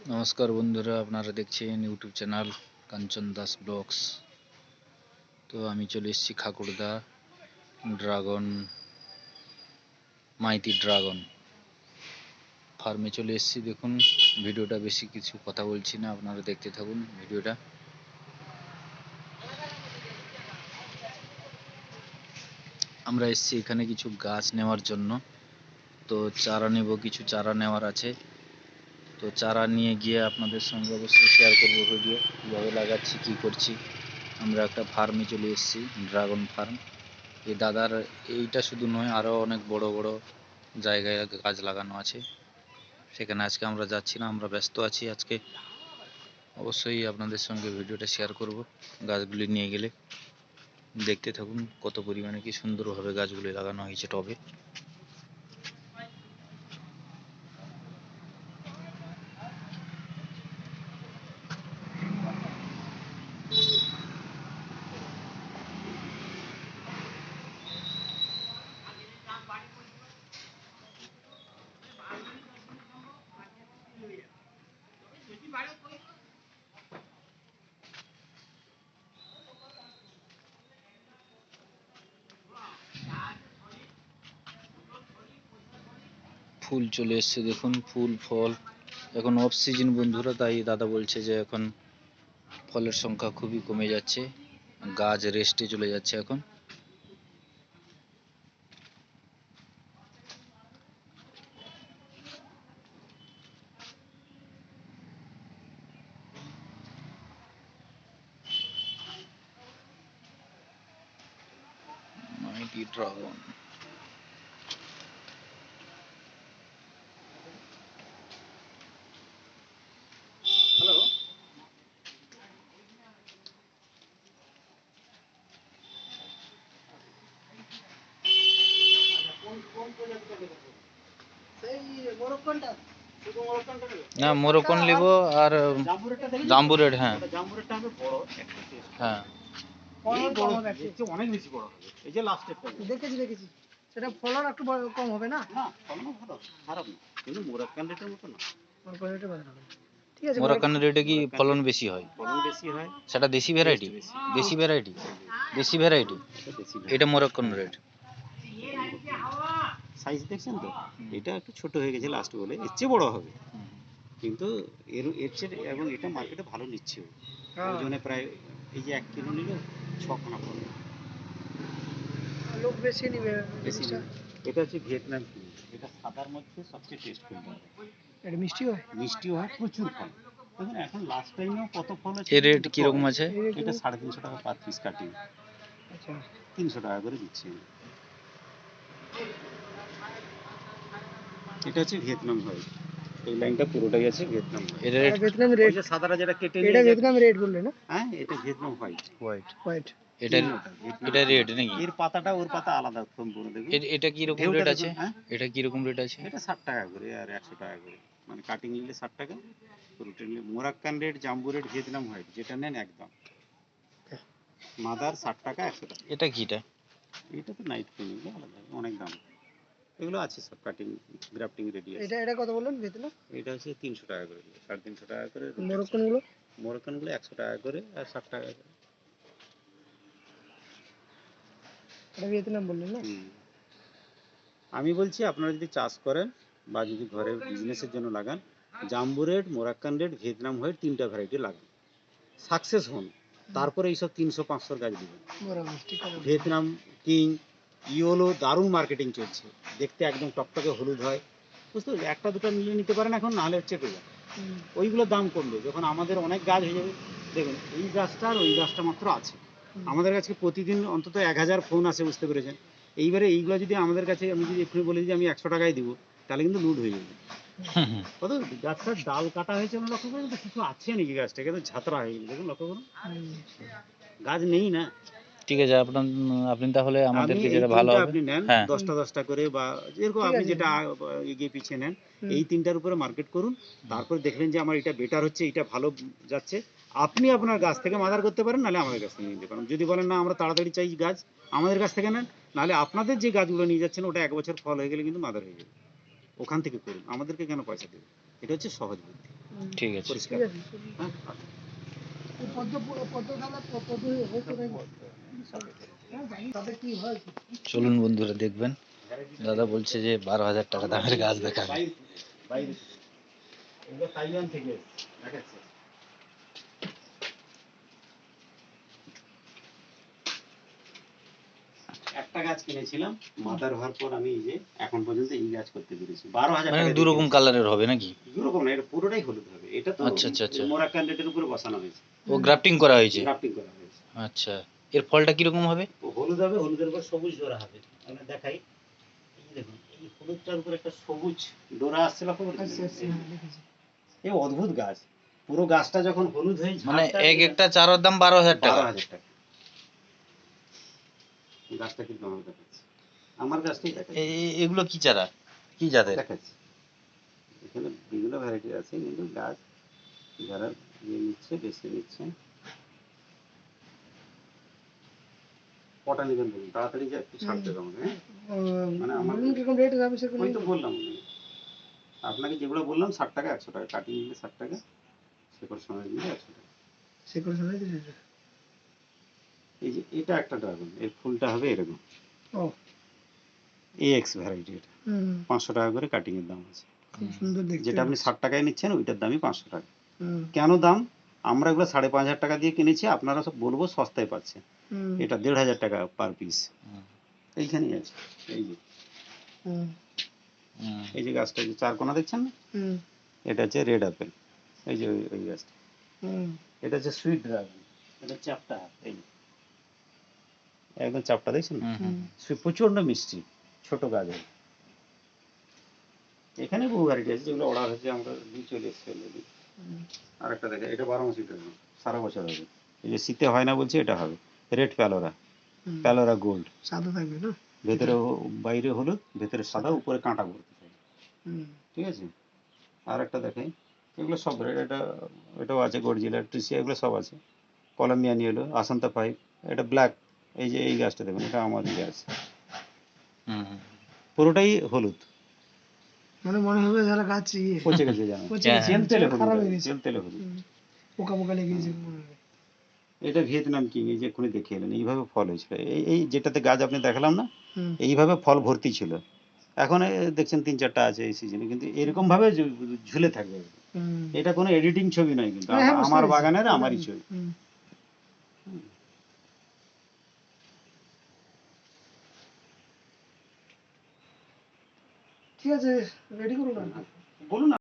নমস্কার বন্ধুরা, আপনারা দেখছেন ইউটিউব চ্যানেল কাঞ্চন দাস ব্লগস। তো আমি চলে এসেছি খাকুড়দা ড্রাগন মাইতি ড্রাগন ফার্মে চলে এসেছি। দেখুন ভিডিওটা, বেশি কিছু কথা বলছি না, আপনারা দেখতে থাকুন ভিডিওটা। আমরা এসেছি এখানে কিছু গাছ নেওয়ার জন্য। তো চারা নেব, কিছু চারা নেওয়ার আছে। তো চারা নিয়ে গিয়ে আপনাদের সঙ্গে অবশ্যই শেয়ার করবো ভিডিও, কীভাবে লাগাচ্ছি, কী করছি। আমরা একটা ফার্মে চলে এসেছি, ড্রাগন ফার্ম। এই দাদার এইটা শুধু নয়, আরও অনেক বড় বড় জায়গায় গাছ লাগানো আছে। সেখানে আজকে আমরা যাচ্ছি না, আমরা ব্যস্ত আছি আজকে। অবশ্যই আপনাদের সঙ্গে ভিডিওটা শেয়ার করব। গাছগুলি নিয়ে গেলে দেখতে থাকুন কত পরিমাণে কি সুন্দরভাবে গাছগুলি লাগানো হয়েছে টবে। ফুল চলে এসছে, দেখুন ফুল ফল। এখন অফ সিজন বন্ধুরা, তাই দাদা বলছে যে এখন ফলের সংখ্যা খুবই কমে যাচ্ছে, গাছ রেস্টে চলে যাচ্ছে এখন। মাইটি ড্রাগন। না, মোরক্কন লিব আর জাম্বু রেড। হ্যাঁ হ্যাঁ, অনেক বেশি বড় হবে। এই যে লাস্টেরটা দেখেছি সেটা ফলন একটু কম হবে না? না, ফলনও ভালো, খারাপ না, কিন্তু মোরাক্কান রেটের মতো না। ঠিক আছে, মোরাক্কান রেটে কি ফলন বেশি হয়? ফলন বেশি হয়, সেটা দেশি ভ্যারাইটি। দেশি ভ্যারাইটি, দেশি ভ্যারাইটি। এটা মোরাক্কান রেড। সাইজ দেখছেন তো? এটা একটু ছোট হয়ে গেছে লাস্ট বলে, এর চেয়ে বড় হবে, কিন্তু এর চেয়ে এবং এটা মার্কেটে ভালো নিচ্ছে। ওজনে প্রায় এই যে 1 কিলো নিল 6খানা পড়বে। লোক বেশি নিবে, বেশি নিবে। এটা হচ্ছে ভিয়েতনাম কিং। এটা সাদার মধ্যে সবচেয়ে টেস্টফুল। এটা মিষ্টি হয়, মিষ্টিও হয়, প্রচুর ফল। দেখুন এখন লাস্ট টাইমেও কত ফল আছে। এর রেট কিরকম আছে? এটা 350 টাকা পার পিস কাটিং। আচ্ছা, 300 টাকা করে দিচ্ছি। এটা হচ্ছে ভিয়েতনাম হোয়াইট। এই লাইনটা পুরোটাই আছে ভিয়েতনাম হোয়াইট। এর রেট ভিয়েতনাম রেড, যে সাদাটা যেটা কেটে নিয়ে, এটা ভিয়েতনাম রেড বললে না? হ্যাঁ, এটা ভিয়েতনাম হোয়াইট। হোয়াইট। হোয়াইট এটা এটা রেড নাকি? এর পাতাটা ওর পাতা আলাদা সম্পূর্ণ। দেখুন এটা কি রকম রেট আছে? এটা কি রকম রেট আছে? এটা 60 টাকা করে আর 100 টাকা করে, মানে কাটিং নিলে 60 টাকা, পুরোটা নিলে। মোরাক্কান রেড, জাম্বু রেড, ভিয়েতনাম হোয়াইট যেটা নেন একদম মাদার 60 টাকা 100 টাকা। এটা কিটা? এটা তো নাইট ক্রিম, এগুলো আলাদা অনেক দাম। এগুলো আছে সব কাটিং গ্রাফটিং রেডি আছে। এটা কত বললেন ভিয়েতনাম? এটা হচ্ছে 300 টাকা করে, 350 টাকা করে। মোরক্কান গুলো? মোরক্কান গুলো 100 টাকা করে আর 60 টাকা করে। এটা ভিয়েতনাম বললেন না? আমি বলছি আপনারা যদি চাষ করেন বা যদি ঘরে বিজনেসের জন্য লাগান, জাম্বু red, Moroccan red, Vietnam white 3টা ভ্যারাইটি লাগান, সাকসেস হন, তারপরে এইসব 300-500 গাছ দিবেন। ভিয়েতনাম কিং, ইয়োলো দারুণ মার্কেটিং চলছে, দেখতে একদম টকটকে হলুদ হয়, বুঝতে পারছি। একটা দুটো নিলে নিতে পারেন এখন, নাহলে চেপে যাবে। ওইগুলো দাম কমবে যখন আমাদের অনেক গাছ হয়ে যাবে। দেখুন এই গাছটা আর ওই গাছটা মাত্র আছে, আমাদের কাছে প্রতিদিন অন্তত 1000 ফোন আসে, বুঝতে পেরেছেন? এইবারে এইগুলো যদি আমাদের কাছে, আমি যদি এক্ষুনি বলি যে আমি 100 টাকায় দিব, তাহলে কিন্তু লুট হয়ে যাবে। কত গাছটার ডাল কাটা হয়েছে আমরা লক্ষ্য করি, কিছু আছে নাকি গাছটা, কিন্তু ঝাতরা হয়ে গেছে, দেখুন লক্ষ্য করুন, গাছ নেই না। ঠিক আছে, আপনি তাহলে আমাদেরকে যেটা ভালো হবে আপনি নেন, হ্যাঁ 10টা করে, বা যেরকম আপনি যেটা এগিয়ে পিছিয়ে নেন, এই 3টার উপরে মার্কেট করুন। তারপর দেখলেন যে আমার এটা বেটার হচ্ছে, এটা ভালো যাচ্ছে, আপনি আপনার গাছ থেকে মাদার করতে পারেন, নাহলে আমাদের কাছ থেকে নিতে পারেন। যদি বলেন না আমরা তাড়াতাড়ি চাই গাছ, আমাদের কাছ থেকে নেন, নাহলে আপনাদের যে গাছগুলো নিয়ে যাচ্ছেন ওটা 1 বছর ফল হয়ে গেলে কিন্তু মাদার হয়ে যাবে, ওখান থেকে করুন, আমাদেরকে কেন পয়সা দেবে। এটা হচ্ছে সহজ বুদ্ধি। ঠিক আছে। পরিষ্কার। ঠিক আছে। হ্যাঁ? তাতে কি হয়? চলুন বন্ধুরা দেখবেন, দাদা বলছে যে 12,000 টাকা দামের গাছ দেখাবে। বাইরে বাইরে এগুলো তাইওয়ান থেকে দেখাচ্ছে। একটা গাছ কিনেছিলাম, মাদার হওয়ার পর আমি এই যে এখন পর্যন্ত এই গাছ করতে পেরেছি 12,000 মানে টাকা দু দিয়ে রকম কিনেছি। কালারের হবে নাকি? দুরকম না, এটা পুরোটাই হলুদ হবে। এটা তো আচ্ছা, আচ্ছা, আচ্ছা। মোরাক্কান রেটের উপরে বসানো হয়েছে, ও গ্রাফটিং করা হয়েছে। গ্রাফটিং করা হয়েছে। আচ্ছা, এর ফলটা কিরকম হবে? ও হলুদ হবে, হলুদের উপর সবুজ ডোরা হবে। আমরা দেখাই, এই যে দেখুন এই হলুদটার উপর একটা সবুজ ডোরা আসছে, লক্ষ্য আচ্ছা করেছেন? আচ্ছা, হ্যাঁ, দেখেছি। এই অদ্ভুত গাছ, পুরো গাছটা যখন হলুদ হয়ে মানে ঝাড়টা এক একটা চারার দাম 12,000 টাকা। 12,000 টাকা। গাছটা কিন্তু আমার দেখাচ্ছে, আমার গাছটাই দেখাচ্ছে। এগুলো কি চারা, কি জাতের? দেখাচ্ছি, এখানে বিভিন্ন ভ্যারাইটি আছে, কিন্তু গাছ যারা ইয়ে নিচ্ছে, বেছে নিচ্ছে। কটা নেবেন বলুন, তাড়াতাড়ি যে একটু ছাড় দেবে আমাকে, হ্যাঁ? মানে আমার বলুন কিরকম রেট যাবে সেরকম। ওই তো বললাম আপনাকে, যেগুলো বললাম 60 টাকা 100 টাকা, কাটিং নিলে 60 টাকা, শেকড় সমেত নিলে 100 টাকা। সেকড় সময় দিয়েছে। এই যে এটা একটা ড্রাগন, এর ফুলটা হবে এরকম, ও এক্স ভ্যারাইটি। এটা হুম, 500 টাকা করে কাটিং এর দাম আছে। খুব সুন্দর দেখতে। যেটা আপনি 60 টাকায় নিচ্ছেন ওইটার দামই 500 টাকা। হুম, কেন দাম? আমরা এগুলো 5,500 টাকা দিয়ে কিনেছি, আপনারা সব বলবো সস্তায় পাচ্ছেন। হুম, এটা 1,500 টাকা পার পিস। হুম, এইখানেই আছে, এই যে হুম, হুম, এই যে গাছটা, যে চার কোনা দেখছেন না, হুম, এটা হচ্ছে রেড আপেল। এই যে ওই গাছটা, হুম, এটা হচ্ছে সুইট ড্রাগন। এটা চাপটা, এই যে একদম চাপটা দেখছেন না, হুম, হুম, প্রচন্ড মিষ্টি, ছোট গাছ। এখানে বহু ভ্যারাইটি আছে যেগুলো অর্ডার হচ্ছে, আমরা দিয়ে চলে এসেছি অলরেডি। হুম, আর একটা দেখে, এটা 12 মাসি ড্রাগন, সারা বছর হবে। এই যে শীতে হয় না বলছে, এটা হবে রেড প্যালোরা, হুম। প্যালোরা গোল্ড। সাদা থাকবে না? ভেতরে বাইরে হলুদ, ভেতরে সাদা, উপরে কাঁটা ভর্তি থাকে। হুম, ঠিক আছে। আর একটা দেখাই, এগুলো সব এটা, এটাও আছে গর্জিলা, ট্রিসিয়া, এগুলো সব আছে। কলম্বিয়ান ইয়েলো, আসান্তা ফাইভ, এটা ব্ল্যাক। এই যে এই গাছটা দেখুন, এটা আমারই গাছ, হুম, হুম। পুরোটাই হলুদ, মানে মনে হবে যারা গাছ পচে গেছে জানো, পচে হ্যাঁ, গেছে, তেল তেলে হলুদ, খারাপ হয়ে গেছে। তেল তেলে হলুদ। হুম, পোকা পোকা লেগে গেছে মনে হবে। এটা ভিয়েতনাম কিং, এই যে এক্ষুনি দেখে এলেন, এইভাবে ফল হয়েছিল। এই যেটাতে গাছ আপনি দেখালাম না, হুম, এইভাবে ফল ভর্তি ছিল। এখন দেখছেন 3-4টা আছে এই সিজনে, কিন্তু এরকম ভাবে ঝুলে থাকবে। হুম। এটা কোনো এডিটিং ছবি নয়, কিন্তু হ্যাঁ, বুঝতে আমার পেরেছি। বাগানের আমারই ছবি। হুম। ঠিক আছে, রেডি করুন আর কি। বলুন।